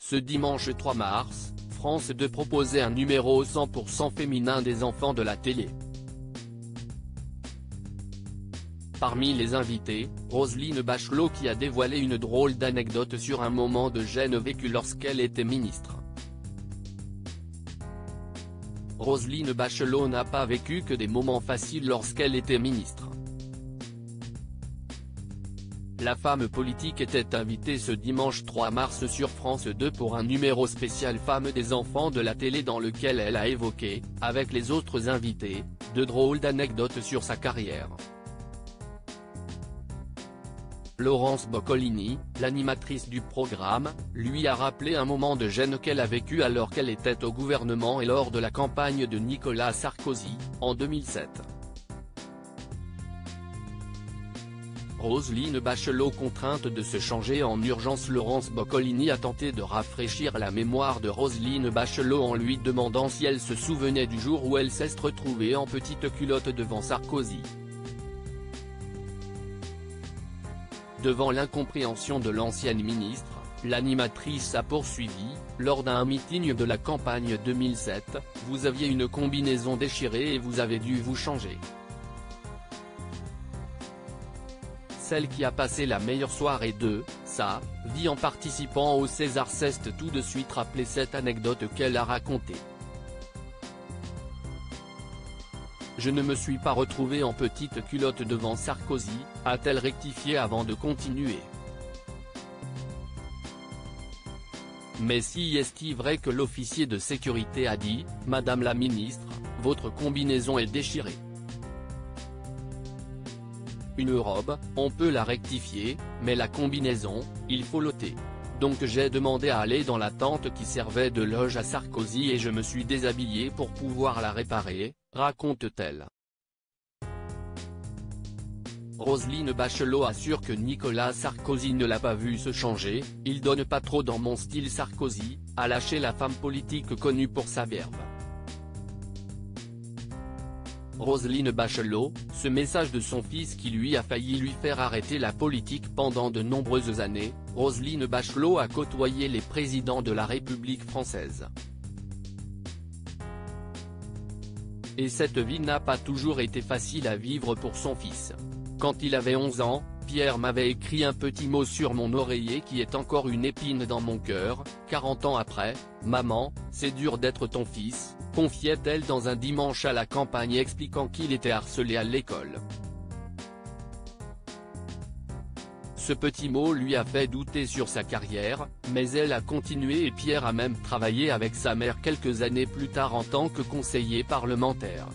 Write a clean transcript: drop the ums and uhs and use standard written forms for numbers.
Ce dimanche 3 mars, France 2 proposait un numéro 100% féminin des enfants de la télé. Parmi les invités, Roselyne Bachelot qui a dévoilé une drôle d'anecdote sur un moment de gêne vécu lorsqu'elle était ministre. Roselyne Bachelot n'a pas vécu que des moments faciles lorsqu'elle était ministre. La femme politique était invitée ce dimanche 3 mars sur France 2 pour un numéro spécial Femmes des enfants de la télé dans lequel elle a évoqué, avec les autres invités, de drôles d'anecdotes sur sa carrière. Laurence Boccolini, l'animatrice du programme, lui a rappelé un moment de gêne qu'elle a vécu alors qu'elle était au gouvernement et lors de la campagne de Nicolas Sarkozy, en 2007. Roselyne Bachelot contrainte de se changer en urgence. Laurence Boccolini a tenté de rafraîchir la mémoire de Roselyne Bachelot en lui demandant si elle se souvenait du jour où elle s'est retrouvée en petite culotte devant Sarkozy. Devant l'incompréhension de l'ancienne ministre, l'animatrice a poursuivi, lors d'un meeting de la campagne 2007, « Vous aviez une combinaison déchirée et vous avez dû vous changer. » Celle qui a passé la meilleure soirée de sa vie en participant au César s'est tout de suite rappelé cette anecdote qu'elle a racontée. « Je ne me suis pas retrouvée en petite culotte devant Sarkozy », a-t-elle rectifié avant de continuer. Mais si est-il vrai que l'officier de sécurité a dit « Madame la ministre, votre combinaison est déchirée ». Une robe, on peut la rectifier, mais la combinaison, il faut l'ôter. Donc j'ai demandé à aller dans la tente qui servait de loge à Sarkozy et je me suis déshabillée pour pouvoir la réparer, raconte-t-elle. Roselyne Bachelot assure que Nicolas Sarkozy ne l'a pas vue se changer, « Il donne pas trop dans mon style Sarkozy », a lâché la femme politique connue pour sa verve. Roselyne Bachelot, ce message de son fils qui lui a failli lui faire arrêter la politique pendant de nombreuses années. Roselyne Bachelot a côtoyé les présidents de la République française. Et cette vie n'a pas toujours été facile à vivre pour son fils. Quand il avait 11 ans, Pierre m'avait écrit un petit mot sur mon oreiller qui est encore une épine dans mon cœur. 40 ans après, maman, c'est dur d'être ton fils, confiait-elle dans un dimanche à la campagne expliquant qu'il était harcelé à l'école. Ce petit mot lui a fait douter sur sa carrière, mais elle a continué et Pierre a même travaillé avec sa mère quelques années plus tard en tant que conseiller parlementaire.